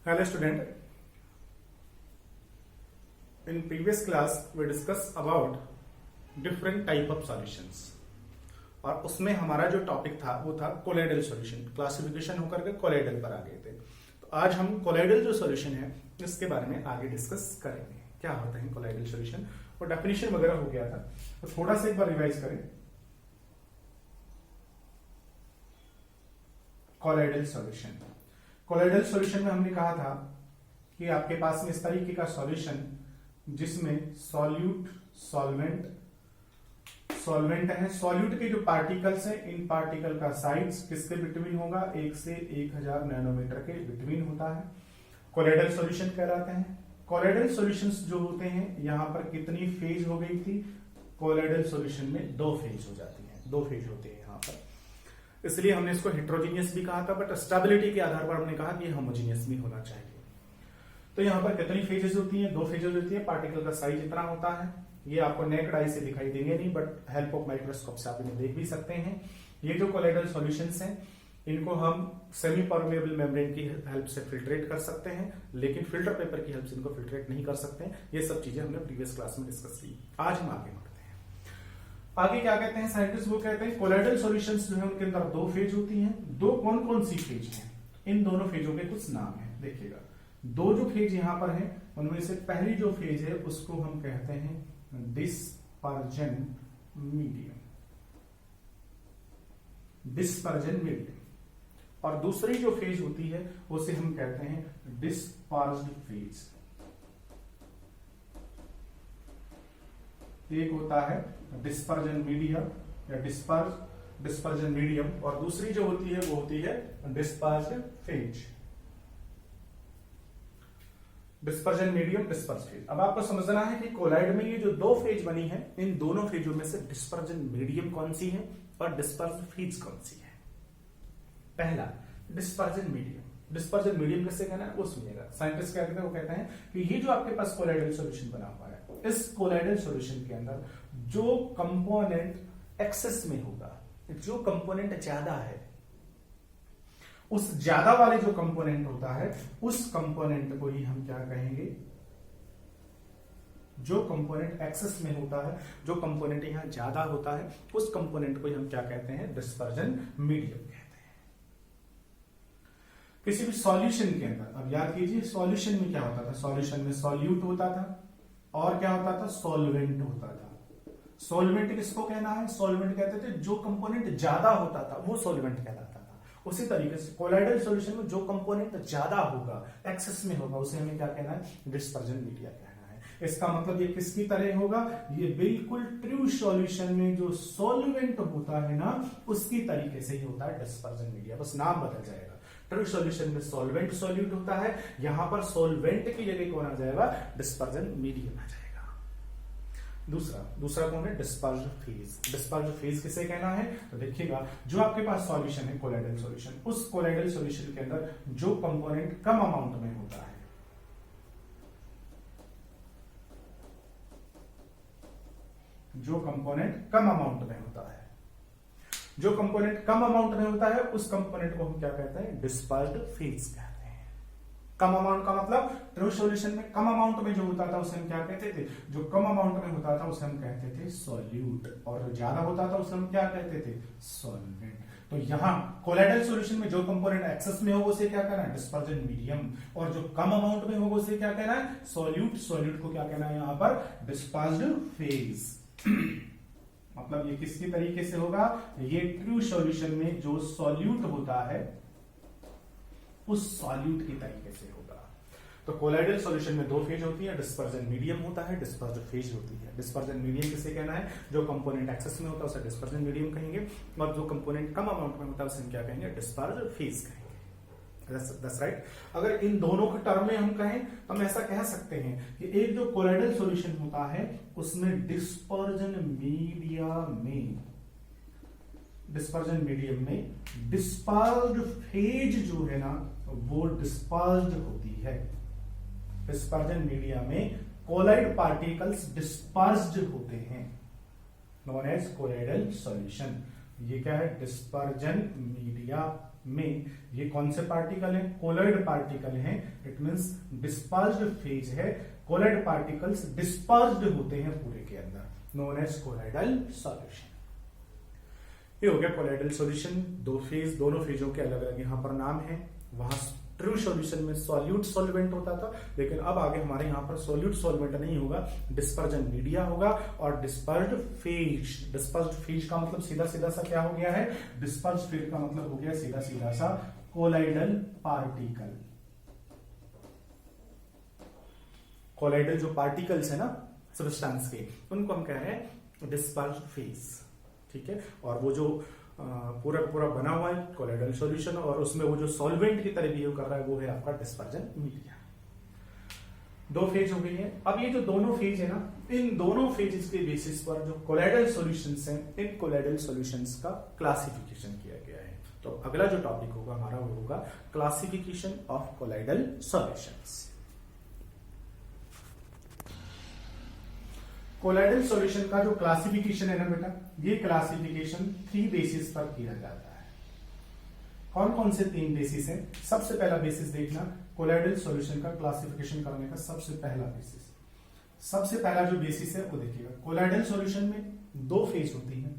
Hello student, in previous class we discussed about different type of solutions और उसमें हमारा जो टॉपिक था वो था कोलाइडल सॉल्यूशन। क्लासिफिकेशन होकर के कोलाइडल पर आ गए थे। तो आज हम कोलाइडल जो सॉल्यूशन है इसके बारे में आगे डिस्कस करेंगे। क्या होता है कोलाइडल सॉल्यूशन और डेफिनेशन वगैरह हो गया था, तो थोड़ा सा एक बार रिवाइज करें। कोलाइडल सॉल्यूशन, कोलाइडल सॉल्यूशन में हमने कहा था कि आपके पास में इस तरीके का सॉल्यूशन जिसमें सॉल्यूट सॉल्वेंट है। सॉल्यूट के जो पार्टिकल्स हैं इन पार्टिकल का साइज किसके बिटवीन होगा, 1 से 1000 नैनोमीटर के बिटवीन होता है। कोलाइडल सॉल्यूशन कहलाते हैं। कोलाइडल सॉल्यूशंस जो होते हैं यहां पर कितनी फेज हो गई थी, कोलाइडल सॉल्यूशन में 2 फेज हो जाती है, 2 फेज होते हैं यहां पर, इसलिए हमने इसको हेट्रोजीनियस भी कहा था, बट स्टेबिलिटी के आधार पर हमने कहा कि होमोजीनियस भी होना चाहिए। तो यहां पर कितनी फेजेस होती हैं, 2 फेजेस होती है। पार्टिकल का साइज इतना होता है, ये आपको नेक्ड आई से दिखाई देंगे नहीं, बट हेल्प ऑफ माइक्रोस्कोप से आप इन्हें देख भी सकते हैं। ये जो कोलाइडल सॉल्यूशंस हैं इनको हम सेमी परमेबल मेम्ब्रेन की हेल्प से फिल्ट्रेट कर सकते हैं, लेकिन फिल्टर पेपर की हेल्प से इनको फिल्ट्रेट नहीं कर सकते हैं। ये सब चीजें हमने प्रीवियस क्लास में डिस्कस की। आज हम आगे बढ़ते हैं। आगे क्या कहते हैं साइंटिस्ट, वो कहते हैं कोलाइडल सॉल्यूशंस जो है उनके अंदर 2 फेज होती हैं। 2 कौन कौन सी फेज हैं, इन दोनों फेजों के कुछ नाम है। देखिएगा 2 जो फेज यहां पर है उनमें से पहली जो फेज है उसको हम कहते हैं डिस्पर्जन मीडियम, और दूसरी जो फेज होती है उसे हम कहते हैं डिस्पर्स्ड फेज। एक होता है डिस्पर्जन मीडियम या डिस्पर्जन मीडियम, और दूसरी जो होती है वो होती है dispersed phase. Dispersion medium, disperse phase. अब आपको समझना है कि कोलाइड में ये जो 2 फेज बनी है इन दोनों फेजों में से डिस्पर्जन मीडियम कौन सी है और डिस्पर्स फेज कौन सी है। पहला डिस्पर्जन मीडियम। डिस्पर्जन मीडियम किससे कहना है वो सुनिएगा। साइंटिस्ट क्या कहते हैं, वो कहते हैं कि ये जो आपके पास कोलाइडल सॉल्यूशन बना हुआ है, इस कोलाइडल सॉल्यूशन के अंदर जो कंपोनेंट एक्सेस में होगा, जो कंपोनेंट ज्यादा है, उस ज्यादा वाले जो कंपोनेंट होता है उस कंपोनेंट को ही हम क्या कहेंगे, जो कंपोनेंट एक्सेस में होता है, जो कंपोनेंट यहां ज्यादा होता है उस कंपोनेंट को हम क्या कहते हैं, डिस्पर्जन मीडियम कहते हैं। किसी भी सॉल्यूशन के अंदर, अब याद कीजिए सॉल्यूशन में क्या होता था, सॉल्यूशन में सॉल्यूट होता था और क्या होता था, सॉल्वेंट होता था। सॉल्वेंट किसको कहना है, सॉल्वेंट कहते थे जो कंपोनेंट ज्यादा होता था वो सॉल्वेंट कहलाता था। उसी तरीके से कोलाइडल सॉल्यूशन में जो कंपोनेंट ज्यादा होगा, एक्सेस में होगा, उसे हमें क्या कहना है, डिस्पर्जन मीडिया कहना है। इसका मतलब ये किसकी तरह होगा, ये बिल्कुल ट्रू सॉल्यूशन में जो सॉल्वेंट होता है ना उसकी तरीके से ही होता है डिस्पर्जन मीडिया, बस नाम बदल जाएगा। ट्रू सॉल्यूशन में सॉल्वेंट सॉल्यूट होता है, यहां पर सॉल्वेंट की जगह कौन आ जाएगा, डिस्पर्जन मीडियम आ जाएगा। दूसरा कौन है, डिस्पर्स्ड फेज। डिस्पर्स्ड फेज किसे कहना है, तो देखिएगा जो आपके पास सॉल्यूशन है कोलाइडल सॉल्यूशन, उस कोलाइडल सॉल्यूशन के अंदर जो कंपोनेंट कम अमाउंट में होता है, जो कंपोनेंट कम अमाउंट में होता है, जो कंपोनेंट कम अमाउंट में होता है उस कंपोनेंट को हम क्या कहते हैं, डिस्पर्स्ड फेज कहते हैं। कम अमाउंट का मतलब ट्रू सॉल्यूशन में कम अमाउंट में जो होता था उसे हम क्या कहते थे, जो कम अमाउंट में होता था उसे हम कहते थे सॉल्यूट, और जो ज्यादा होता था उसे हम क्या कहते थे, सॉल्वेंट। तो यहां कोलाइडल सॉल्यूशन में जो कंपोनेंट एक्सेस में होगा उसे क्या कहना है, डिस्पर्जन मीडियम, और जो कम अमाउंट में होगा उसे क्या कहना है, सॉल्यूट। सॉल्यूट को क्या कहना है यहां पर, डिस्पर्स्ड फेज। मतलब ये किसकी तरीके से होगा, ये ट्रू सॉल्यूशन में जो सॉल्यूट होता है उस सॉल्यूट की तरीके से होगा। तो कोलाइडल सॉल्यूशन में 2 फेज होती है, डिस्पर्जन मीडियम होता है, डिस्पर्स्ड फेज होती है। डिस्पर्जन मीडियम किसे कहना है, जो कंपोनेंट एक्सेस में होता है उसे डिस्पर्जन मीडियम कहेंगे, और जो कंपोनेंट कम अमाउंट में होता है उसे हम क्या कहेंगे, डिस्पर्स्ड फेज कहेंगे। That's right। अगर इन दोनों के टर्म में हम कहें तो हम ऐसा कह सकते हैं कि एक जो कोलाइडल सॉल्यूशन होता है उसमें डिस्पर्जन मीडियम में डिस्पर्स्ड फेज जो है ना वो डिस्पर्स्ड होती है। डिस्पर्जन मीडिया में कोलाइड पार्टिकल्स डिस्पर्स्ड होते हैं, नॉन एज कोलाइडल सॉल्यूशन। ये क्या है, डिस्पर्जन मीडिया में ये कौन से पार्टिकल हैं? कोलॉइड पार्टिकल हैं। इट मींस डिस्पर्स्ड फेज है। कोलॉइड पार्टिकल्स डिस्पर्स्ड होते हैं पूरे के अंदर, नोन एज कोलॉइडल सॉल्यूशन। ये हो गया कोलॉइडल सॉल्यूशन। दो फेज, दोनों फेजों के अलग अलग यहां पर नाम है। वहां ट्रू सॉल्यूशन में सॉल्यूट सॉल्वेंट होता था, लेकिन अब आगे हमारे यहां पर सॉल्यूट सॉल्वेंट नहीं होगा, डिस्पर्जन मीडिया होगा और डिस्पर्स्ड फेज। डिस्पर्स्ड फेज का मतलब सीधा सीधा सा क्या हो गया है? डिस्पर्स्ड फेज का मतलब हो गया सीधा सीधा सा कोलॉइडल पार्टिकल। कोलॉइडल जो पार्टिकल्स है ना सब्सटेंस के, उनको हम कह रहे हैं डिस्पर्स्ड फेज। ठीक है, और वो जो पूरा पूरा बना हुआ है कोलॉइडल सॉल्यूशन, और उसमें वो जो सॉल्वेंट की तरह बिहेव कर रहा है वो है आपका डिस्पर्जन मीडिया। दो फेज हो गई है। अब ये जो दोनों फेज है ना, इन दोनों फेजेस के बेसिस पर जो कोलॉइडल सॉल्यूशंस हैं, इन कोलॉइडल सॉल्यूशंस का क्लासिफिकेशन किया गया है। तो अगला जो टॉपिक होगा हमारा वो होगा classification of colloidal solutions. Colloidal solution का जो क्लासिफिकेशन है ना बेटा, ये क्लासिफिकेशन 3 बेसिस पर किया जाता है। कौन कौन से 3 बेसिस हैं? सबसे पहला बेसिस देखना, कोलॉइडल सॉल्यूशन का क्लासिफिकेशन करने का सबसे पहला बेसिस, सबसे पहला जो बेसिस है वो देखिएगा। कोलॉइडल सॉल्यूशन में 2 फेज होती है।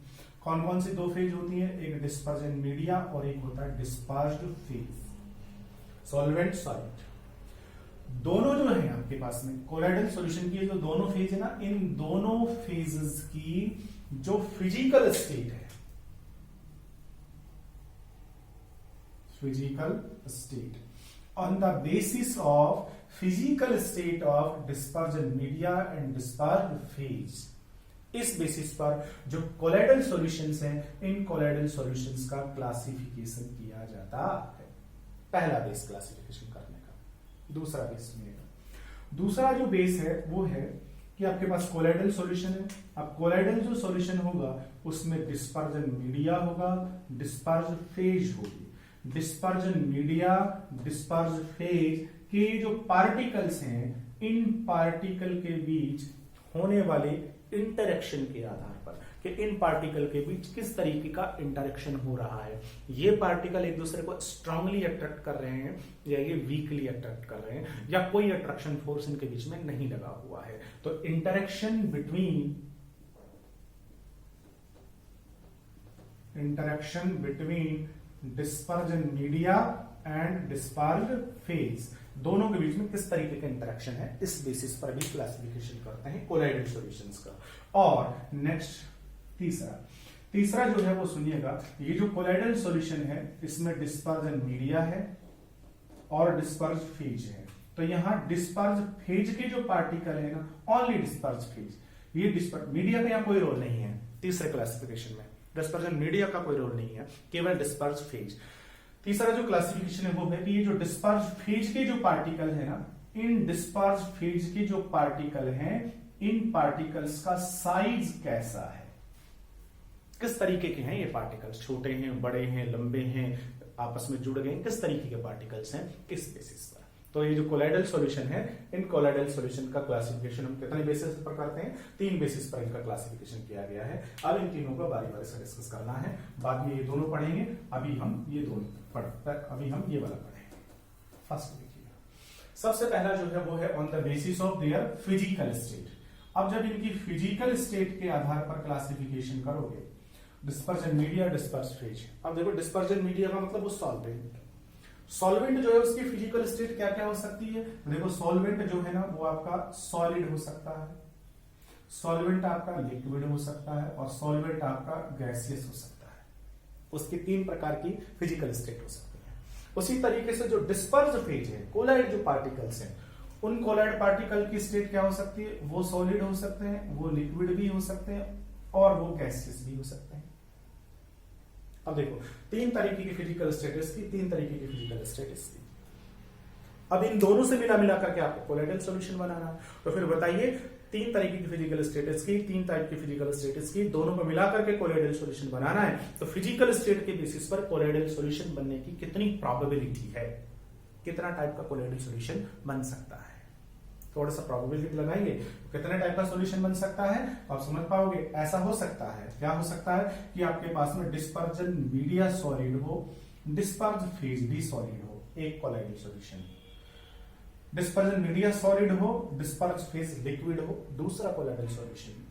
कौन कौन सी 2 फेज होती है? एक डिस्पर्जन मीडिया और एक होता है डिस्पर्स्ड फेज, सॉल्वेंट सॉलिड। दोनों जो है आपके पास में कोलॉइडल सॉल्यूशन की जो दोनों फेज है ना, इन दोनों फेजेस की जो फिजिकल स्टेट है, physical state, on the basis of physical state of dispersion media and dispersed phase, इस बेसिस पर जो कोलॉइडल सॉल्यूशंस हैं, इन कोलॉइडल सॉल्यूशंस का क्लासिफिकेशन किया जाता है। पहला बेस क्लासिफिकेशन करने का। दूसरा बेस सुनिएगा, दूसरा जो बेस है वो है कि आपके पास कोलॉइडल सॉल्यूशन है। अब कोलॉइडल जो सॉल्यूशन होगा उसमें डिस्पर्जन मीडिया होगा, डिस्पर्स्ड फेज होगी। डिस्पर्जन मीडिया, डिस्पर्स्ड फेज के जो पार्टिकल्स हैं, इन पार्टिकल के बीच होने वाले इंटरेक्शन के आधार पर कि इन पार्टिकल के बीच किस तरीके का इंटरेक्शन हो रहा है, ये पार्टिकल एक दूसरे को स्ट्रांगली अट्रैक्ट कर रहे हैं या ये वीकली अट्रैक्ट कर रहे हैं, या कोई अट्रैक्शन फोर्स इनके बीच में नहीं लगा हुआ है। तो interaction between dispersion media and dispersed phase, दोनों के बीच में किस तरीके का इंटरेक्शन है, इस बेसिस पर भी क्लासिफिकेशन करते हैं कोलॉइडल सॉल्यूशंस का। और नेक्स्ट तीसरा जो है वो सुनिएगा, ये जो कोलॉइडल सॉल्यूशन है इसमें डिस्पर्जन मीडिया है और डिस्पर्स्ड फेज है। तो यहां डिस्पर्स्ड फेज के जो पार्टिकल है ना, ओनली डिस्पर्स्ड फेज, ये डिस्पर्स्ड मीडिया का यहां कोई रोल नहीं है। तीसरे क्लासिफिकेशन में डिस्पर्जन मीडिया का कोई रोल नहीं है, केवल डिस्पर्स्ड फेज। तीसरा जो क्लासिफिकेशन है वो है कि ये जो डिस्पर्स्ड फेज के जो पार्टिकल है ना, इन डिस्पर्स्ड फेज के जो पार्टिकल हैं, इन पार्टिकल्स का साइज कैसा है, किस तरीके के हैं ये पार्टिकल्स, छोटे हैं, बड़े हैं, लंबे हैं, आपस में जुड़ गए, किस तरीके के पार्टिकल्स हैं, इस बेसिस पर। तो ये जो कोलॉइडल सॉल्यूशन है, इन कोलॉइडल सॉल्यूशन का क्लासिफिकेशन हम कितने बेसिस पर करते हैं? 3 बेसिस पर इनका क्लासिफिकेशन किया गया है। अब इन तीनों को बारी बारी से डिस्कस करना है, बाद में ये दोनों पढ़ेंगे, अभी हम ये ये वाला पढ़ेंगे। फर्स्ट देखिएगा, सबसे पहला जो है वो है on the basis of their physical state. अब जब इनकी फिजिकल स्टेट के आधार पर क्लासिफिकेशन करोगे, डिस्पर्जन मीडिया, डिस्पर्स्ड फेज। अब देखो डिस्पर्जन मीडिया का मतलब वो सॉल्वेंट जो है उसकी फिजिकल स्टेट क्या क्या हो सकती है? देखो सॉल्वेंट जो है ना वो आपका सॉलिड हो सकता है, सॉल्वेंट आपका लिक्विड हो सकता है, और सॉल्वेंट आपका गैसियस हो सकता है। उसकी 3 प्रकार की फिजिकल स्टेट हो सकती है। उसी तरीके से जो डिस्पर्स्ड फेज है, कोलॉइड जो पार्टिकल्स हैं, उन कोलॉइड पार्टिकल की स्टेट क्या हो सकती है? वो सॉलिड हो सकते हैं, वो लिक्विड भी हो सकते हैं, और वो गैसियस भी हो सकते हैं। अब देखो 3 तरीके की फिजिकल स्टेटस की, 3 तरीके की फिजिकल स्टेटस की। अब इन दोनों से मिला करके आपको कोलॉइडल सॉल्यूशन बनाना है। तो फिर बताइए 3 तरीके की फिजिकल स्टेटस की, 3 टाइप की फिजिकल स्टेटस की, दोनों को मिलाकर के कोलॉइडल सॉल्यूशन बनाना है। तो फिजिकल स्टेट के बेसिस पर कोलॉइडल सॉल्यूशन बनने की कितनी प्रोबेबिलिटी है, कितना टाइप का कोलॉइडल सॉल्यूशन बन सकता है, थोड़ा सा प्रोबेबिलिटी लगाएंगे कितने टाइप का सॉल्यूशन बन सकता है, तो आप समझ पाओगे। ऐसा हो सकता है, क्या हो सकता है कि आपके पास में डिस्पर्जन मीडिया सॉलिड हो, डिस्पर्ज फेज भी सॉलिड हो, एक colloidal solution. Dispersion media solid हो, डिस्पर्ज फेज लिक्विड हो, दूसरा colloidal solution.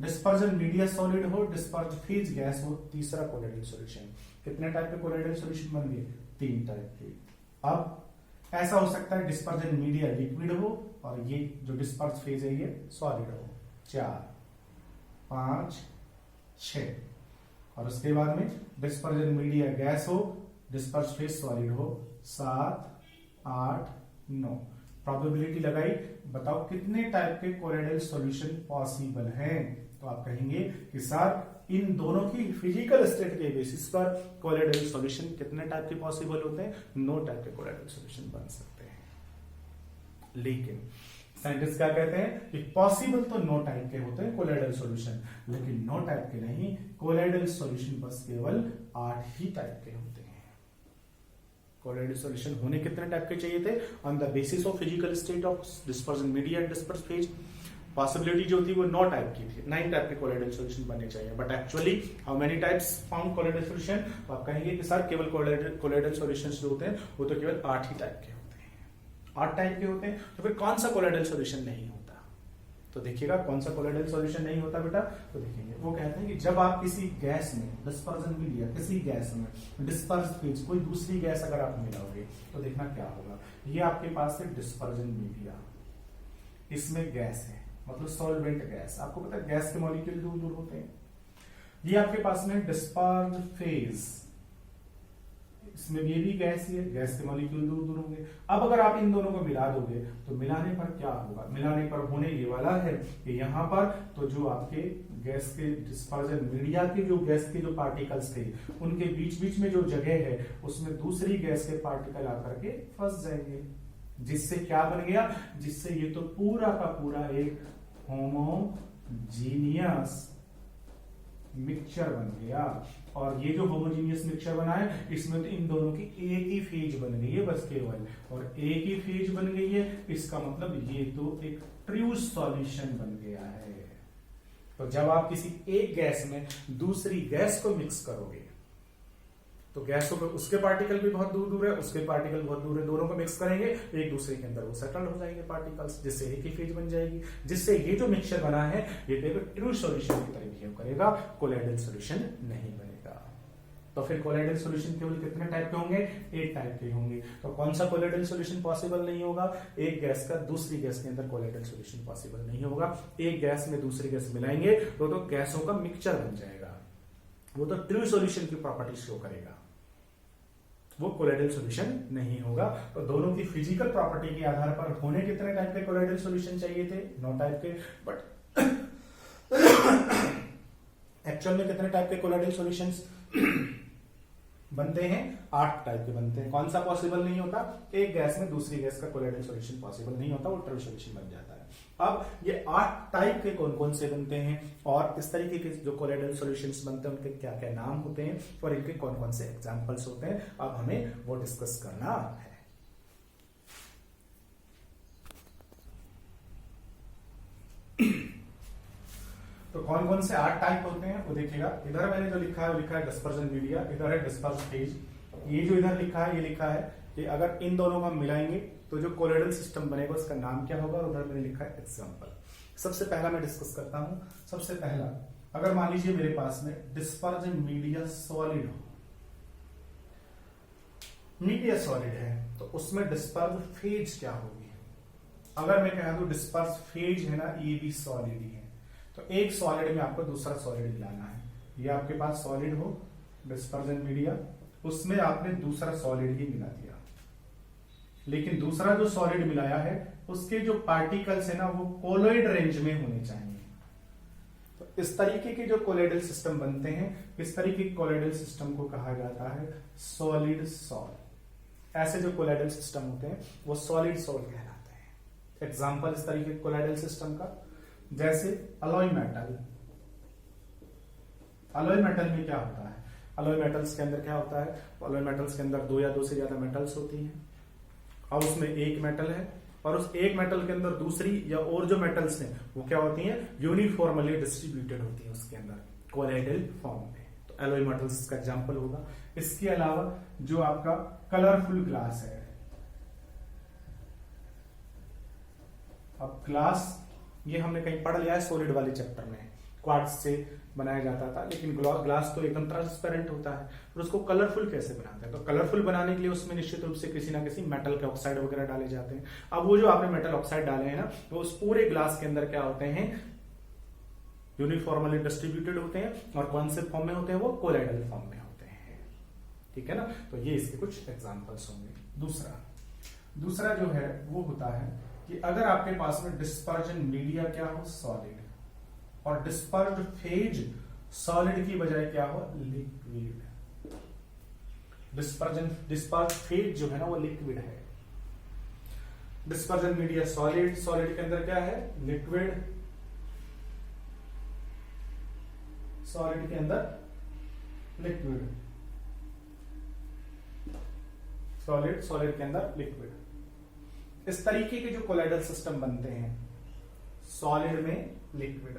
Dispersion media solid हो, डिस्पर्ज फेज गैस हो, तीसरा कोलाइडल सॉल्यूशन। कितने टाइप के कोलाइडल सॉल्यूशन बन गए? 3 टाइप के। अब ऐसा हो सकता है डिस्पर्जन मीडिया लिक्विड हो और ये जो डिस्पर्ज फेज है ये सॉलिड हो। 4, 5, 6। और उसके बाद में डिस्पर्जन मीडिया गैस हो, डिस्पर्ज फेज सॉलिड हो। 7, 8, 9। प्रोबेबिलिटी लगाई, बताओ कितने टाइप के कोलाइडल सॉल्यूशन पॉसिबल हैं? तो आप कहेंगे कि सर इन दोनों की फिजिकल स्टेट के बेसिस पर कोलाइडल सॉल्यूशन कितने टाइप के पॉसिबल होते हैं? 9 टाइप के कोलाइडल सॉल्यूशन बन सकते हैं। लेकिन साइंटिस्ट क्या कहते हैं कि पॉसिबल तो 9 टाइप के होते हैं कोलाइडल सॉल्यूशन, लेकिन 9 टाइप के नहीं, कोलाइडल सॉल्यूशन बस केवल 8 ही टाइप के होते हैं। कोलाइडल सॉल्यूशन होने कितने टाइप के चाहिए थे? On the basis of physical state of dispersion media and disperse phase possibility जो थी वो 9 टाइप की थी, 9 टाइप के कोलाइडल सॉल्यूशन बनने चाहिए। But actually how many types found colloidal solution? तो आप कहेंगे कि सर केवल कोलाइडल सॉल्यूशंस जो होते हैं वो तो केवल 8 ही टाइप के होते हैं। 8 टाइप के होते हैं, तो फिर कौन सा कोलाइडल सॉल्यूशन नहीं होता? तो देखिएगा कौन सा कोलाइडल सॉल्यूशन नहीं होता बेटा, तो देखेंगे वो कहते हैं कि जब आप किसी गैस में डिस्पर्जन मीडिया, किसी गैस में डिस्पर्स फेज कोई दूसरी गैस अगर आप मिलाओगे तो देखना क्या होगा। ये आपके पास है डिस्पर्जन मीडिया, इसमें गैस है, मतलब सॉल्वेंट गैस। आपको पता है गैस के मॉलिक्यूल दूर दूर होते हैं। ये आपके पास में डिस्पर्ज फेज, इसमें ये भी गैस ही है, गैस के मॉलिक्यूल दूर दूर होंगे। अब अगर आप इन दोनों को मिला दोगे तो मिलाने पर क्या होगा? मिलाने पर होने ये वाला है कि यहाँ पर तो जो आपके गैस के डिस्पर्जन मीडिया के जो गैस के जो पार्टिकल्स थे उनके बीच बीच में जो जगह है उसमें दूसरी गैस के पार्टिकल आकर के फंस जाएंगे, जिससे क्या बन गया? जिससे ये तो पूरा का पूरा एक होमोजीनियस मिक्सचर बन गया। और ये जो होमोजीनियस मिक्सचर बना है इसमें तो इन दोनों की एक ही फेज बन गई है बस केवल, और एक ही फेज बन गई है, इसका मतलब ये तो एक ट्रू सॉल्यूशन बन गया है। तो जब आप किसी एक गैस में दूसरी गैस को मिक्स करोगे तो गैसों को उसके पार्टिकल भी बहुत दूर दूर है, उसके पार्टिकल बहुत दूर है, दोनों को मिक्स करेंगे एक दूसरे के अंदर वो सेटल हो जाएंगे पार्टिकल्स, जिससे एक ही फेज बन जाएगी, जिससे ये जो मिक्सचर बना है ये ट्रू सॉल्यूशन की तरह बिहेव करेगा, कोलाइडल सॉल्यूशन नहीं बनेगा। तो फिर कोलाइडल सॉल्यूशन केवल कितने टाइप के होंगे? 8 टाइप के होंगे। तो कौन सा कोलाइडल सॉल्यूशन पॉसिबल नहीं होगा? एक गैस का दूसरी गैस के अंदर कोलाइडल सॉल्यूशन पॉसिबल नहीं होगा। एक गैस में दूसरी गैस मिलाएंगे तो गैसों का मिक्सचर बन जाएगा, वो तो ट्रू सॉल्यूशन की प्रॉपर्टी शो करेगा, वो कोलाइडल सॉल्यूशन नहीं होगा। तो दोनों की फिजिकल प्रॉपर्टी के आधार पर होने कितने टाइप के कोलाइडल सॉल्यूशन चाहिए थे? 9 टाइप के। बट एक्चुअल में कितने टाइप के कोलाइडल सॉल्यूशंस बनते हैं? 8 टाइप के बनते हैं। कौन सा पॉसिबल नहीं होता? एक गैस में दूसरी गैस का कोलाइडल सॉल्यूशन पॉसिबल नहीं होता, वो ट्रू सॉल्यूशन बन जाता है। अब ये 8 टाइप के कौन कौन से बनते हैं और इस तरीके के जो कोलाइडल सॉल्यूशंस बनते हैं उनके क्या क्या नाम होते हैं और इनके कौन कौन से एग्जांपल्स होते हैं, अब हमें वो डिस्कस करना है। तो कौन कौन से 8 टाइप होते हैं वो देखिएगा। इधर मैंने जो लिखा है वो लिखा है डिस्पर्जन मीडिया, इधर है डिस्पर्स फेज। ये जो इधर लिखा है ये लिखा है कि अगर इन दोनों को हम मिलाएंगे तो जो कोलाइडल सिस्टम बनेगा उसका नाम क्या होगा, उधर मैंने लिखा है एग्जांपल। सबसे पहला मैं डिस्कस करता हूं। सबसे पहला, अगर मान लीजिए मेरे पास में डिस्पर्जन मीडिया सॉलिड हो, मीडिया सॉलिड है तो उसमें डिस्पर्स फेज क्या होगी? अगर मैं कह दूं डिस्पर्स फेज है ना, ये भी सॉलिड ही है, तो एक सॉलिड में आपको दूसरा सॉलिड मिलाना है। ये आपके पास सॉलिड हो डिस्पर्जन मीडिया, उसमें आपने दूसरा सॉलिड ही मिला दिया, लेकिन दूसरा जो सॉलिड मिलाया है उसके जो पार्टिकल्स है ना वो कोलॉइड रेंज में होने चाहिए। तो इस तरीके के जो कोलाइडल सिस्टम बनते हैं, इस तरीके के कोलाइडल सिस्टम को कहा जाता है सॉलिड सॉल। ऐसे जो कोलाइडल सिस्टम होते हैं वो सॉलिड सॉल कहलाते हैं। एग्जांपल इस तरीके के कोलाइडल सिस्टम का, जैसे अलॉय मेटल। अलॉय मेटल में क्या होता है? अलॉय मेटल्स के अंदर क्या होता है? अलॉय मेटल्स के अंदर 2 या 2 से ज्यादा मेटल्स होती हैं और उसमें एक मेटल है और उस एक मेटल के अंदर दूसरी या और जो मेटल्स हैं वो क्या होती हैं? यूनिफॉर्मली डिस्ट्रीब्यूटेड होती हैं उसके अंदर कोलाइडल फॉर्म में। तो तो एलॉय मेटल्स इसका एग्जांपल होगा। इसके अलावा जो आपका कलरफुल ग्लास है, अब ग्लास ये हमने कहीं पढ़ लिया है सॉलिड वाले चैप्टर में, क्वार्ट्ज से बनाया जाता था, लेकिन ग्लास तो एकदम ट्रांसपेरेंट होता है, और उसको कलरफुल कैसे बनाते हैं? तो कलरफुल बनाने के लिए उसमें निश्चित रूप से किसी ना किसी मेटल के ऑक्साइड वगैरह डाले जाते हैं। अब वो जो आपने मेटल ऑक्साइड डाले हैं ना, तो उस पूरे ग्लास के अंदर क्या होते हैं, यूनिफॉर्मली डिस्ट्रीब्यूटेड होते हैं, और कौन से फॉर्म में होते हैं? वो कोलाइडल फॉर्म में होते हैं। ठीक है ना, तो ये इसके कुछ एग्जाम्पल्स होंगे। दूसरा जो है वो होता है कि अगर आपके पास में डिस्पर्जन मीडिया क्या हो? सॉलिड, और डिस्पर्ज्ड फेज सॉलिड की बजाय क्या हो? लिक्विड। डिस्पर्ज फेज जो है ना वो लिक्विड है। डिस्पर्जन मीडिया सॉलिड, सॉलिड के अंदर क्या है? लिक्विड, सॉलिड के अंदर लिक्विड, सॉलिड के अंदर लिक्विड। इस तरीके के जो कोलाइडल सिस्टम बनते हैं सॉलिड में लिक्विड,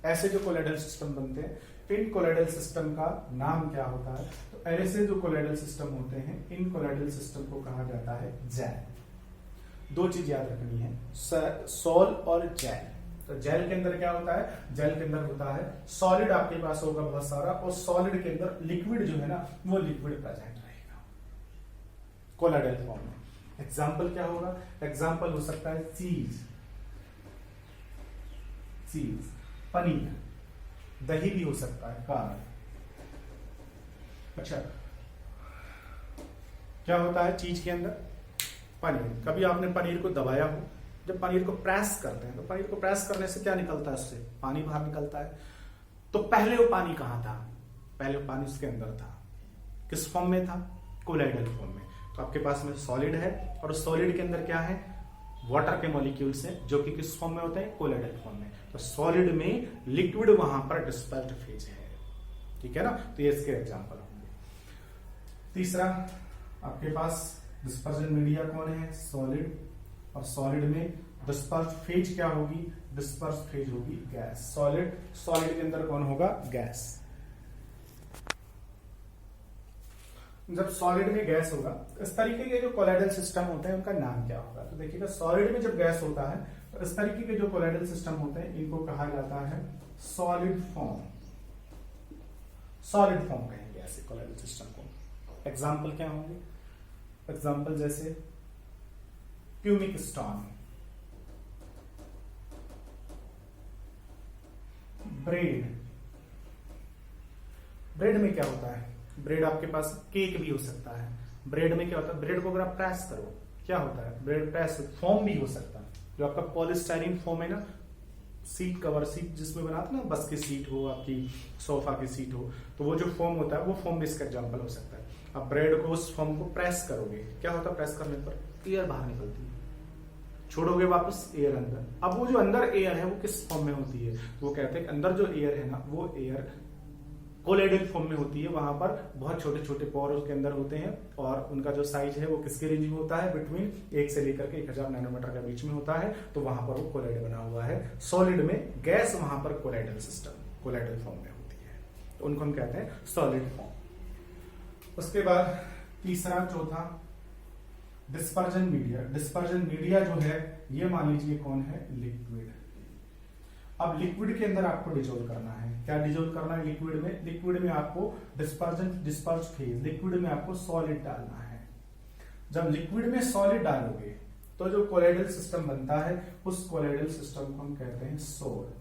ऐसे जो कोलाइडल सिस्टम बनते हैं, इन कोलाइडल सिस्टम का नाम क्या होता है? तो ऐसे जो कोलाइडल सिस्टम होते हैं, इन कोलाइडल सिस्टम को कहा जाता है जेल। दो चीज याद रखनी है, सोल और जेल। तो जेल के अंदर क्या होता है? जेल के अंदर होता है सॉलिड आपके पास होगा बहुत सारा, और सॉलिड के अंदर लिक्विड जो है ना वो लिक्विड प्रेजेंट रहेगा कोलाइडल फॉर्म में। एग्जाम्पल क्या होगा? एग्जाम्पल हो सकता है चीज, पनीर, दही भी हो सकता है, कार। अच्छा, क्या होता है चीज के अंदर? पनीर। कभी आपने पनीर को दबाया हो? जब पनीर को प्रेस करते हैं तो पनीर को प्रेस करने से क्या निकलता है? उससे पानी बाहर निकलता है। तो पहले वो पानी कहां था? पहले वो पानी उसके अंदर था। किस फॉर्म में था? कोलाइडल फॉर्म में। तो आपके पास में सॉलिड है, और सॉलिड के अंदर क्या है? वाटर के मॉलिक्यूल्स हैं, जो कि किस फॉर्म में होते हैं? कोलाइडल फॉर्म में। तो सॉलिड में लिक्विड वहां पर डिस्पर्स्ड फेज है। ठीक है ना, तो ये इसके एग्जांपल होंगे। तीसरा आपके पास डिस्पर्जन मीडिया कौन है? सॉलिड, और सॉलिड में डिस्पर्स्ड फेज क्या होगी? डिस्पर्स्ड फेज होगी गैस। सॉलिड के अंदर कौन होगा? गैस। जब सॉलिड में गैस होगा, इस तरीके के जो कोलाइडल सिस्टम होते हैं उनका नाम क्या होगा? तो देखिएगा, सॉलिड में जब गैस होता है तो इस तरीके के जो कोलाइडल सिस्टम होते हैं इनको कहा जाता है सॉलिड फॉर्म। सॉलिड फॉर्म कहेंगे ऐसे कोलाइडल सिस्टम को। एग्जाम्पल क्या होंगे? एग्जाम्पल जैसे प्यूमिक स्टोन, ब्रेड। ब्रेड में क्या होता है? ब्रेड आपके पास केक भी हो सकता है। ब्रेड में क्या होता है? ब्रेड को अगर आप प्रेस करो क्या होता है? ब्रेड प्रेस फॉर्म भी हो सकता है। जो आपका पॉलीस्टाइरीन फॉर्म है ना, सीट कवर, सीट जिसमें बनाते ना, बस की सीट हो, आपकी सोफा की सीट हो, तो वो जो फॉर्म होता है वो फॉर्म भी इसका एग्जाम्पल हो सकता है। अब ब्रेड को, उस फॉर्म को प्रेस करोगे, क्या होता है? प्रेस करने पर एयर बाहर निकलती है, छोड़ोगे वापस एयर अंदर। अब वो जो अंदर एयर है वो किस फॉर्म में होती है? वो कहते हैं अंदर जो एयर है ना वो एयर कोलाइडल फॉर्म में होती है। वहां पर बहुत छोटे छोटे पोर उसके अंदर होते हैं, और उनका जो साइज है वो किसके रेंज में होता है? बिटवीन 1 से लेकर के 1000 नैनोमीटर के बीच में होता है। तो वहां पर वो कोलाइड बना हुआ है। सॉलिड में गैस वहां पर कोलाइडल सिस्टम, कोलाइडल फॉर्म में होती है, तो उनको हम कहते हैं सॉलिड फॉर्म। उसके बाद तीसरा, चौथा, डिस्पर्जन मीडिया। डिस्पर्जन मीडिया जो है ये मान लीजिए कौन है? लिक्विड। अब लिक्विड के अंदर आपको डिजोल्व करना है। क्या डिजोल्व करना है लिक्विड में? लिक्विड में आपको डिस्पर्ज फेज, लिक्विड में आपको सॉलिड डालना है। जब लिक्विड में सॉलिड डालोगे तो जो कोलाइडल सिस्टम बनता है उस कोलाइडल सिस्टम को हम कहते हैं सोल।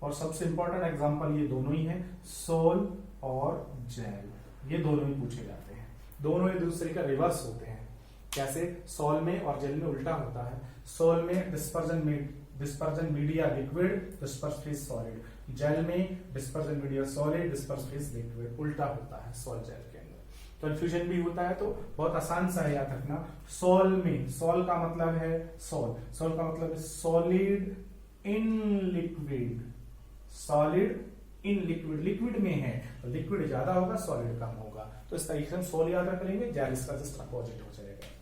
और सबसे इंपॉर्टेंट एग्जांपल ये दोनों ही है, सोल और जेल। ये दोनों ही पूछे जाते हैं। दोनों एक दूसरे का रिवर्स होते हैं। कैसे? सोल में और जेल में उल्टा होता है। सोल में dispersion media liquid, disperse phase solid. Gel में dispersion media solid, disperse phase liquid. उल्टा होता है सोल जेल के अंदर। कंफ्यूजन भी होता है, तो बहुत आसान सा है याद रखना। सोल में, सोल का मतलब है सोल का मतलब है solid in liquid, solid in liquid. Liquid में है तो लिक्विड ज्यादा होगा, सॉलिड कम होगा। तो इस तरीके से हम सोल याद रख लेंगे, जेल इसका जस्ट अपोजिट हो जाएगा।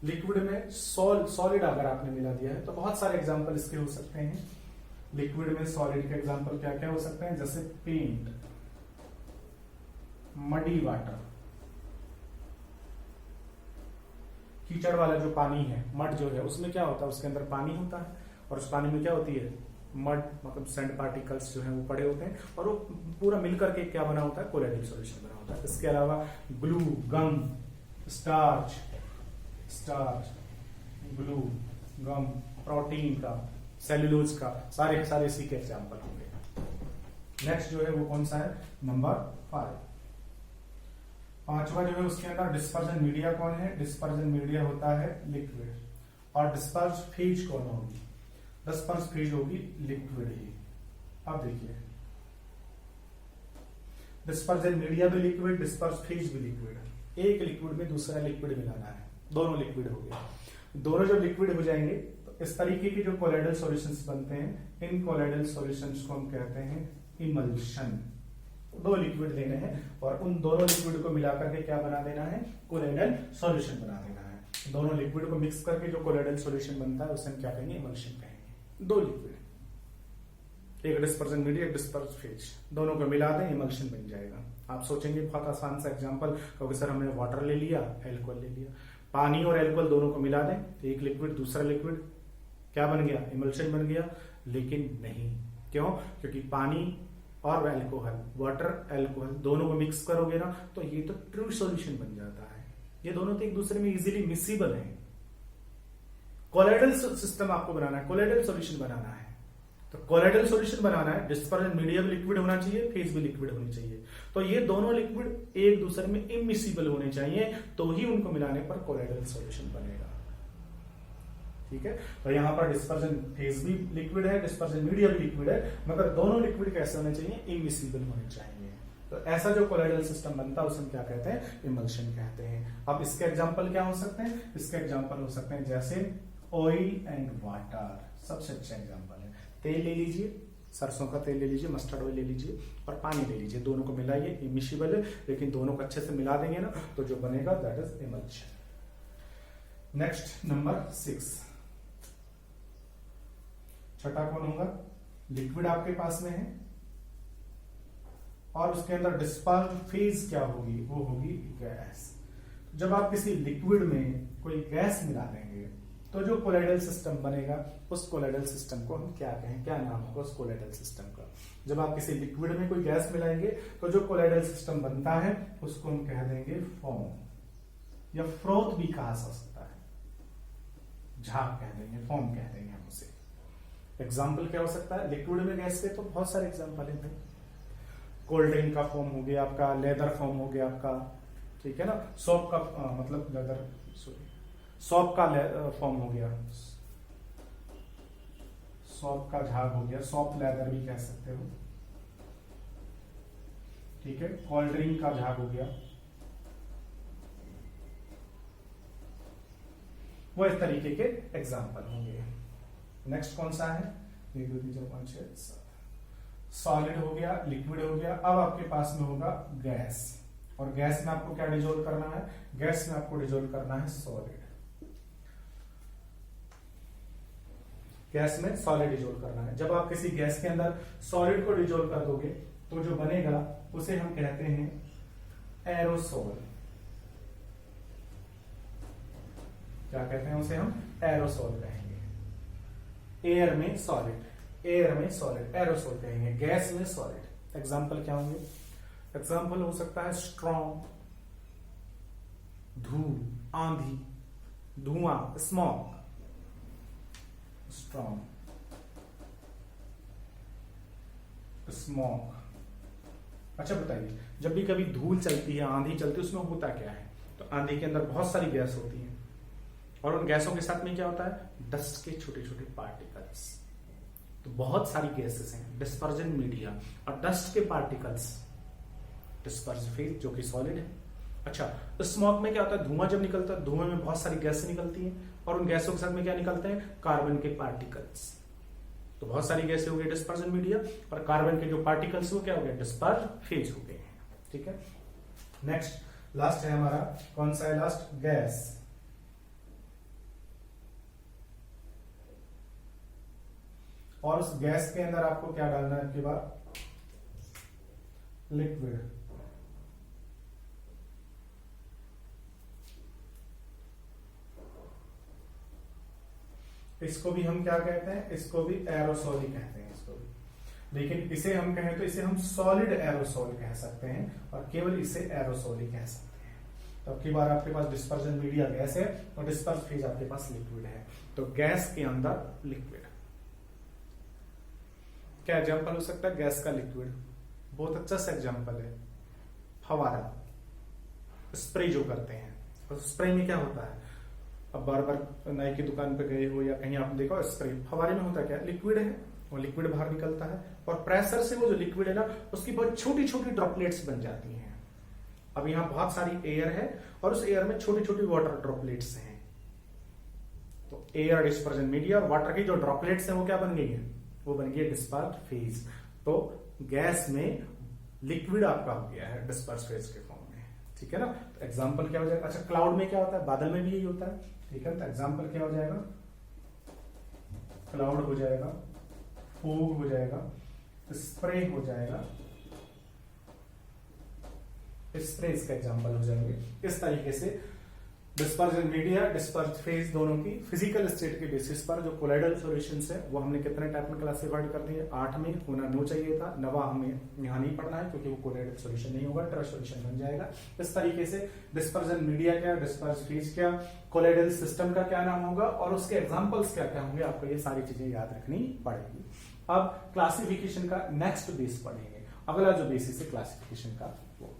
लिक्विड में सॉलिड अगर आपने मिला दिया है तो बहुत सारे एग्जांपल इसके हो सकते हैं। लिक्विड में सॉलिड के एग्जांपल क्या क्या हो सकते हैं? जैसे पेंट, मडी वाटर, कीचड़ वाला जो पानी है, मड जो है, उसमें क्या होता है, उसके अंदर पानी होता है और उस पानी में क्या होती है, मड मतलब सैंड पार्टिकल्स जो है वो पड़े होते हैं और वो पूरा मिलकर के क्या बना होता है, कोलॉइडल सॉल्यूशन बना होता है। इसके अलावा ग्लू, गम, स्टार्च, ग्लू, गम, प्रोटीन का, सेल्यूलोज का, सारे के सारे इसी के एग्जाम्पल होंगे। नेक्स्ट जो है वो कौन सा है, नंबर 5। पांचवा जो है उसके अंदर डिस्पर्जन मीडिया कौन है, डिस्पर्जन मीडिया होता है लिक्विड, और डिस्पर्स फेज कौन होगी, डिस्पर्स फेज होगी लिक्विड ही। अब देखिए डिस्पर्जन मीडिया भी लिक्विड, डिस्पर्स फेज भी लिक्विड। एक लिक्विड में दूसरा लिक्विड मिलाना है, दोनों लिक्विड हो गए। दोनों जब लिक्विड हो जाएंगे तो इस तरीके के जो कोलॉइडल सॉल्यूशंस बनते हैं, इन कोलॉइडल सॉल्यूशंस को हम कहते हैं इमल्शन। दो लिक्विड लेने हैं और उन दोनों लिक्विड को मिलाकर के क्या बना देना है, कोलॉइडल सॉल्यूशन बना देना है। दोनों लिक्विड को मिक्स करके जो कोलॉइडल सॉल्यूशन बनता है उसे हम क्या कहेंगे, इमल्शन कहेंगे। दो लिक्विड, एक डिस्पर्जन मीडिया, एक डिस्पर्स फेज, दोनों को मिला दें, इमल्शन बन जाएगा। आप सोचेंगे बहुत आसान सा एग्जांपल, क्योंकि सर हमने वाटर ले लिया, एल्कोहल ले लिया, पानी और एल्कोहल दोनों को मिला दें, एक लिक्विड दूसरा लिक्विड क्या बन गया, इमल्शन बन गया। लेकिन नहीं, क्यों, क्योंकि पानी और अल्कोहल, वाटर अल्कोहल दोनों को मिक्स करोगे ना तो ये तो ट्रू सॉल्यूशन बन जाता है। ये दोनों तो एक दूसरे में इजीली मिक्सिबल हैं। कोलॉइडल सिस्टम आपको बनाना है, कोलॉइडल सॉल्यूशन बनाना है, तो कोलॉइडल सॉल्यूशन बनाना है, डिस्पर्जन मीडिया भी लिक्विड होना चाहिए, फेज भी लिक्विड होनी चाहिए। तो ये दोनों लिक्विड एक दूसरे में इमिसिबल होने चाहिए, तो ही उनको मिलाने पर कोलॉइडल सॉल्यूशन बनेगा। ठीक है, तो यहां पर डिस्पर्जन फेज भी लिक्विड है, डिस्पर्जन मीडिया भी लिक्विड है, मगर दोनों लिक्विड कैसे होने चाहिए, इमिसिबल होने चाहिए। तो ऐसा जो कोलॉइडल सिस्टम बनता है उसे हम क्या कहते हैं, इमल्शन कहते हैं। अब इसके एग्जांपल क्या हो सकते हैं, इसके एग्जांपल हो सकते हैं जैसे ऑयल एंड वाटर, सबसे अच्छा एग्जांपल है। तेल ले लीजिए, सरसों का तेल ले लीजिए, मस्टर्ड ऑयल ले लीजिए और पानी ले लीजिए, दोनों को मिलाइए, इमिसिबल है, लेकिन दोनों को अच्छे से मिला देंगे ना तो जो बनेगा that is emulsion. Next number 6, छठा कौन होगा, लिक्विड आपके पास में है और उसके अंदर डिस्पर्स फेज क्या होगी, वो होगी गैस। जब आप किसी लिक्विड में कोई गैस मिला देंगे तो जो कोलॉइडल सिस्टम बनेगा, उस कोलॉइडल सिस्टम को हम क्या कहें, क्या नाम होगा उस कोलॉइडल सिस्टम का। जब आप किसी लिक्विड में कोई गैस मिलाएंगे तो जो कोलॉइडल सिस्टम बनता है उसको हम कह देंगे फोम, या फ्रोथ भी कहा जा सकता है, झाग कह देंगे, फोम कह देंगे हम उसे। एग्जाम्पल क्या हो सकता है, लिक्विड में गैस के तो बहुत सारे एग्जाम्पल हैं। कोल्ड ड्रिंक का फॉर्म हो गया आपका, लेदर फॉर्म हो गया आपका, ठीक है ना, सोप का मतलब लेदर, सॉरी सोप का फॉर्म हो गया, सोप का झाग हो गया, सोप लेदर भी कह सकते हो, ठीक है। कोल्ड ड्रिंक का झाग हो गया, वो इस तरीके के एग्जाम्पल होंगे। नेक्स्ट कौन सा है, 1 2 3 4 5 6 7, सॉलिड हो गया, लिक्विड हो गया। अब आपके पास में होगा गैस, और गैस में आपको क्या डिजोल्व करना है, गैस में आपको डिजोल्व करना है सॉलिड। गैस में सॉलिड डिजोल्व करना है। जब आप किसी गैस के अंदर सॉलिड को डिजोल्व कर दोगे तो जो बनेगा उसे हम कहते हैं एरोसोल। क्या कहते हैं उसे हम, एरोसोल कहेंगे। एयर में सॉलिड, एयर में सॉलिड, एरोसोल कहेंगे। गैस में सॉलिड, एग्जाम्पल क्या होंगे, एग्जाम्पल हो सकता है स्ट्रॉन्ग, धूल, आंधी, धुआं, स्मोक, स्ट्रॉन्ग, स्मोक। अच्छा बताइए, जब भी कभी धूल चलती है, आंधी चलती है, उसमें होता क्या है, तो आंधी के अंदर बहुत सारी गैस होती है और उन गैसों के साथ में क्या होता है, डस्ट के छोटे छोटे पार्टिकल्स। तो बहुत सारी गैसेस हैं, डिस्पर्जन मीडिया और डस्ट के पार्टिकल्स, डिस्पर्स फेज जो कि सॉलिड है। अच्छा, स्मोक में क्या होता है, धुआं जब निकलता है, धुएं में बहुत सारी गैसें निकलती हैं और उन गैसों के साथ में क्या निकलते हैं, कार्बन के पार्टिकल्स। तो बहुत सारी गैसें हो गई डिस्पर्जन मीडिया, और कार्बन के जो पार्टिकल्स हो क्या हो गए, डिस्पर्स फेज हो गए। ठीक है, नेक्स्ट लास्ट है हमारा, कौन सा है लास्ट, गैस। और उस गैस के अंदर आपको क्या डालना है, इसके बाद लिक्विड। इसको भी हम क्या कहते हैं, इसको भी एरोसोल ही कहते हैं इसको भी। लेकिन इसे हम कहें तो इसे हम सॉलिड एरोसोल कह सकते हैं और केवल इसे एरोसोल ही कह सकते हैं। तो अब की बार आपके पास डिस्पर्जन मीडिया गैस है और डिस्पर्स फेज आपके पास लिक्विड है। तो गैस के अंदर लिक्विड, क्या एग्जाम्पल हो सकता है गैस का लिक्विड? बहुत अच्छा सा एग्जाम्पल है फवारा, स्प्रे जो करते हैं। तो स्प्रे में क्या होता है, अब बार बार नाई की दुकान पे गए हो या कहीं आपने देखा स्प्रे, फवारे में होता क्या, लिक्विड है और लिक्विड बाहर निकलता है और प्रेशर से वो जो लिक्विड है ना उसकी बहुत छोटी छोटी ड्रॉपलेट्स बन जाती हैं। अब यहाँ बहुत सारी एयर है और उस एयर में छोटी छोटी वाटर ड्रॉपलेट्स हैं। तो एयर डिस्पर्जन मीडिया और वाटर की जो ड्रॉपलेट्स हैं वो क्या बन गई है, वो बन गई है डिस्पर्स फेज। तो गैस में लिक्विड आपका हो गया है डिस्पर्स फेज के फॉर्म में, ठीक है ना। तो एग्जांपल क्या हो जाएगा, अच्छा क्लाउड में क्या होता है, बादल में भी यही होता है, ठीक है। तो एग्जांपल क्या हो जाएगा, क्लाउड हो जाएगा, फॉग हो जाएगा, स्प्रे हो जाएगा, स्प्रे इसका एग्जांपल हो जाएंगे। इस तरीके से डिस्पर्जन मीडिया, डिस्पर्स फेज दोनों की फिजिकल स्टेट के बेसिस पर जो कोलाइडल सॉल्यूशंस है वो हमने कितने टाइप में क्लासिफाइड कर दिए, 8 में, होना 9 चाहिए था, 9 हमें यहाँ नहीं पढ़ना है क्योंकि वो कोलाइडल सॉल्यूशन नहीं होगा, ट्रस्ट सॉल्यूशन बन जाएगा। इस तरीके से डिस्पर्जन मीडिया क्या, डिस्पर्स फेज क्या, कोलाइडल सिस्टम का क्या नाम होगा और उसके एग्जाम्पल्स क्या क्या होंगे, आपको ये सारी चीजें याद रखनी पड़ेगी। अब क्लासिफिकेशन का नेक्स्ट बेस पढ़ेंगे, अगला जो बेसिस है क्लासिफिकेशन का वो।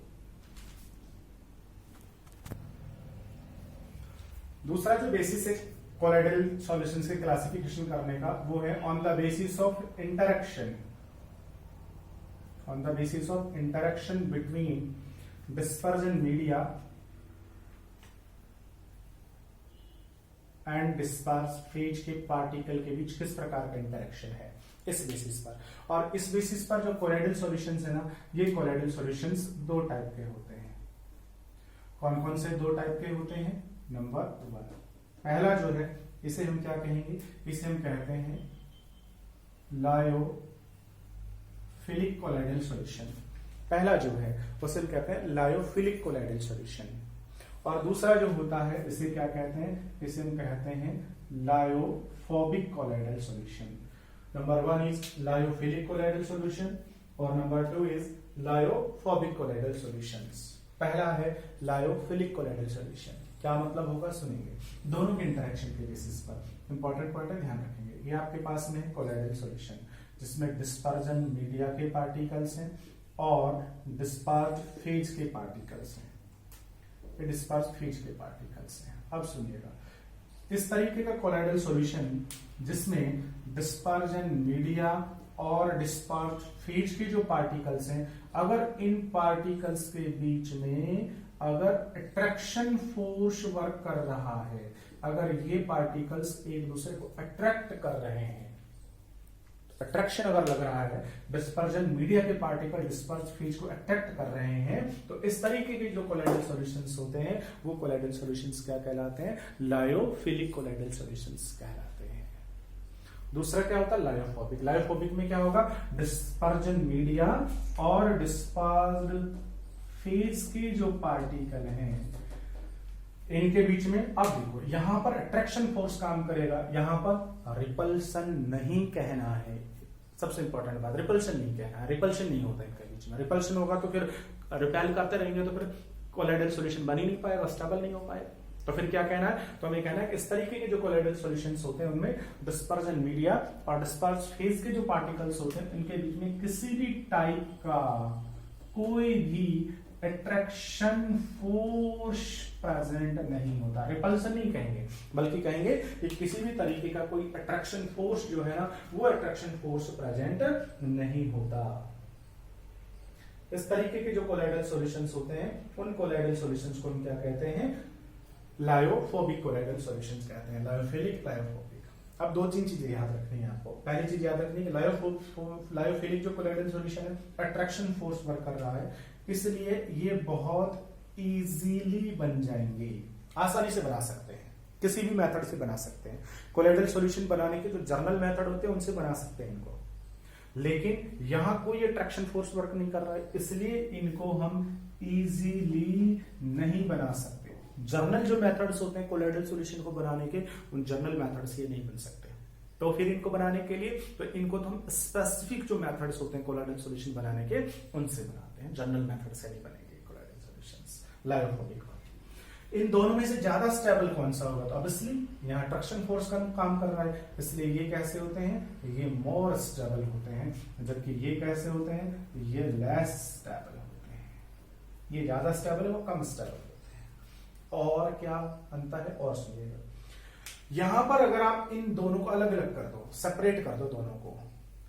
दूसरा जो बेसिस है कोलाइडल सॉल्यूशंस के क्लासिफिकेशन करने का वो है on the basis of interaction, on the basis of interaction between dispersion media and disperse phase के पार्टिकल के बीच किस प्रकार का इंटरेक्शन है, इस बेसिस पर। और इस बेसिस पर जो कोलाइडल सॉल्यूशंस है ना, ये कोलाइडल सॉल्यूशंस 2 टाइप के होते हैं। कौन कौन से 2 टाइप के होते हैं? नंबर 1, पहला जो है इसे हम क्या कहेंगे, इसे हम कहते हैं लायोफिलिक कोलाइडल सॉल्यूशन। पहला जो है उसे हम कहते हैं लायोफिलिक कोलाइडल सॉल्यूशन। और दूसरा जो होता है इसे क्या कहते हैं, इसे हम कहते हैं lyophobic colloidal solution. Number 1 is lyophilic colloidal solution और number 2 is lyophobic colloidal solutions. पहला है लायोफिलिक कोलाइडल सॉल्यूशन, क्या मतलब होगा सुनेंगे, दोनों के इंटरेक्शन के बेसिस पर इंपॉर्टेंट पॉइंट है, ध्यान रखेंगे। ये आपके पास में है कोलाइडल सॉल्यूशन जिसमें डिस्पर्जन मीडिया के पार्टिकल्स हैं और डिस्पर्स फेज के पार्टिकल्स हैं, ये डिस्पर्स फेज के पार्टिकल्स हैं। अब सुनिएगा, इस तरीके का कोलाइडल सॉल्यूशन जिसमें डिस्पर्जन मीडिया और डिस्पर्स फेज के जो पार्टिकल्स हैं, अगर इन पार्टिकल्स के बीच में अगर अट्रैक्शन फोर्स वर्क कर रहा है, अगर ये पार्टिकल्स एक दूसरे को अट्रैक्ट कर रहे हैं, अट्रैक्शन अगर लग रहा है, डिस्पर्जन मीडिया के पार्टिकल डिस्पर्स फेज को अट्रैक्ट कर रहे हैं, तो इस तरीके के जो कोलाइडल सॉल्यूशंस होते हैं वो कोलाइडल सॉल्यूशंस क्या कहलाते हैं, लायोफिलिक कोलाइडल सॉल्यूशंस कहलाते हैं। दूसरा क्या होता है लायोफोबिक। लायोफोबिक में क्या होगा, डिस्पर्जन मीडिया और डिस्पर्स्ड फेज के जो पार्टिकल हैं इनके बीच में, अब देखो यहां पर अट्रैक्शन फोर्स काम करेगा, यहां पर रिपल्सन नहीं कहना है, सबसे इंपॉर्टेंट बात, रिपल्शन नहीं कहना है, रिपल्शन नहीं होता इनके बीच में। रिपल्शन होगा तो फिर रिपेल करते रहेंगे तो फिर कोलाइडल सॉल्यूशन बन ही नहीं पाएगा, स्टेबल नहीं हो पाएगा। तो फिर क्या कहना है, तो हमें कहना है कि इस तरीके के जो कोलाइडल सॉल्यूशंस होते हैं उनमें डिस्पर्जन मीडिया और डिस्पर्स फेज के जो पार्टिकल्स होते हैं इनके बीच में किसी भी टाइप का कोई भी अट्रैक्शन फोर्स प्रेजेंट नहीं होता। रिपल्सन नहीं कहेंगे बल्कि कहेंगे कि किसी भी तरीके का कोई अट्रैक्शन फोर्स जो है ना, वो अट्रैक्शन फोर्स प्रेजेंट नहीं होता। इस तरीके के जो कोलाइडल सॉल्यूशंस होते हैं उन कोलाइडल सॉल्यूशंस को हम क्या कहते हैं, लायोफोबिक कोलाइडल सॉल्यूशंस कहते हैं, लायोफिलिक, लायोफोबिक। अब 2-3 चीजें याद रखनी है आपको। पहली चीज याद रखनी है, लायोफिलिक जो कोलाइडल सॉल्यूशन है अट्रैक्शन फोर्स वर्क कर रहा है, इसलिए ये बहुत इजीली बन जाएंगे, आसानी से बना सकते हैं, किसी भी मेथड से बना सकते हैं। कोलाइडल सॉल्यूशन बनाने के जो जर्नल मेथड होते हैं उनसे बना सकते हैं इनको, लेकिन यहां कोई अट्रैक्शन फोर्स वर्क नहीं कर रहा है, इसलिए इनको हम इजीली नहीं बना सकते। जर्नल जो मेथड्स होते हैं कोलाइडल सॉल्यूशन को बनाने के, उन जर्नल मेथड से ये नहीं बन सकते। तो फिर इनको बनाने के लिए तो इनको तो हम स्पेसिफिक जो मेथड्स होते हैं कोलाइडल सॉल्यूशन बनाने के उनसे बनाते हैं, जनरल मेथड से नहीं बनेंगे कोलाइडल सॉल्यूशंस लायोफोबिक। इन दोनों में से ज्यादा स्टेबल कौन सा होगा? तो ऑब्वियसली यहाँ ट्रक्शन फोर्स का काम कर रहा है, इसलिए ये कैसे होते हैं? ये मोर स्टेबल होते हैं, जबकि ये कैसे होते हैं? ये लेस स्टेबल होते हैं। ये ज्यादा स्टेबल है, वो कम स्टेबल होते हैं। और क्या अंतर है? और सुनिएगा, यहां पर अगर आप इन दोनों को अलग अलग कर दो, सेपरेट कर दो दोनों को,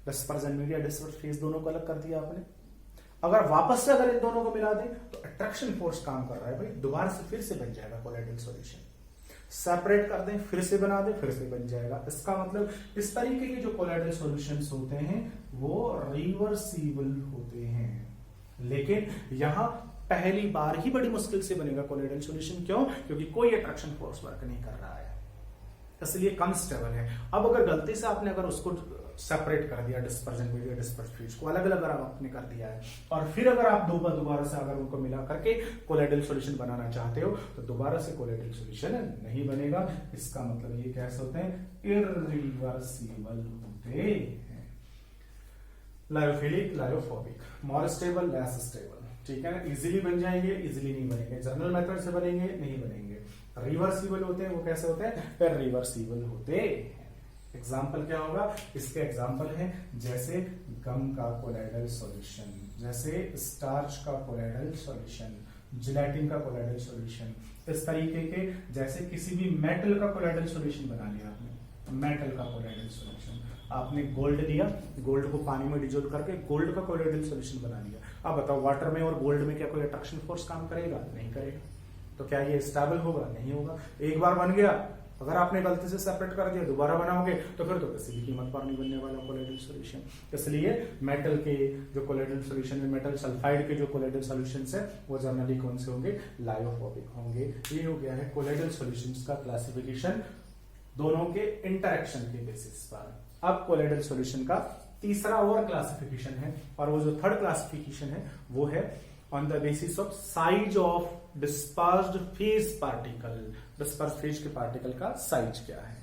डिस्पर्जन मीडिया डिस्पर्स फेज दोनों को अलग कर दिया आपने, अगर वापस से अगर इन दोनों को मिला दें तो अट्रैक्शन फोर्स काम कर रहा है भाई, दोबारा से फिर से बन जाएगा कोलाइडल सॉल्यूशन। सेपरेट कर दें, फिर से बना दें, फिर से बन जाएगा। इसका मतलब इस तरीके के जो कोलाइडल सॉल्यूशंस होते हैं वो रिवर्सिबल होते हैं, लेकिन यहां पहली बार ही बड़ी मुश्किल से बनेगा कोलाइडल सॉल्यूशन। क्यों? क्योंकि कोई अट्रैक्शन फोर्स वर्क नहीं कर रहा है, इसलिए कम स्टेबल है। अब अगर गलती से आपने अगर उसको सेपरेट कर दिया, डिस्पर्जन मीडिया डिस्पर्स फेज को अलग अलग अगर आपने कर दिया है, और फिर अगर आप दोबारा से अगर उनको मिला करके कोलाइडल सॉल्यूशन बनाना चाहते हो तो दोबारा से कोलाइडल सॉल्यूशन नहीं बनेगा। इसका मतलब ये कैसे होते हैं? इरिवर्सिबल होते हैं। Lyophilic, lyophobic, more stable, less stable, ठीक है ना? इजीली बन जाएंगे, इजीली नहीं बनेंगे, जनरल मेथड से बनेंगे, नहीं बनेंगे। रिवर्सिबल होते हैं, वो कैसे होते हैं? रिवर्सिबल होते हैं। एग्जाम्पल क्या होगा? इसके एग्जाम्पल है जैसे गम का कोलाइडल सॉल्यूशन, जैसे स्टार्च का कोलाइडल सॉल्यूशन, जिलेटिन का कोलाइडल सॉल्यूशन, इस तरीके के। जैसे किसी भी मेटल का कोलाइडल सॉल्यूशन बना लिया आपने, मेटल का कोलाइडल सॉल्यूशन, आपने गोल्ड लिया, गोल्ड को पानी में डिजोल्व करके गोल्ड का कोलाइडल सॉल्यूशन बना लिया। अब बताओ वाटर में और गोल्ड में क्या कोई अट्रैक्शन फोर्स काम करेगा? नहीं करेगा। तो क्या ये स्टेबल होगा? नहीं होगा। एक बार बन गया, अगर आपने गलती से सेपरेट कर दिया, दोबारा बनाओगे तो फिर तो किसी भी कीमत पर नहीं बनने वाला कोलाइडल सॉल्यूशन। इसलिए मेटल के जो कोलाइडल सॉल्यूशन है, मेटल सल्फाइड के जो कोलाइडल सॉल्यूशंस है, वो जनरली कौन से होंगे? लायोफोबिक होंगे। ये हो गया है कोलाइडल सॉल्यूशंस का क्लासिफिकेशन दोनों के इंटरेक्शन के बेसिस पर। अब कोलाइडल सॉल्यूशन का तीसरा और क्लासिफिकेशन है, और वो जो थर्ड क्लासिफिकेशन है वो है on the basis of size of dispersed phase particle. Dispersed phase के पार्टिकल का साइज क्या है?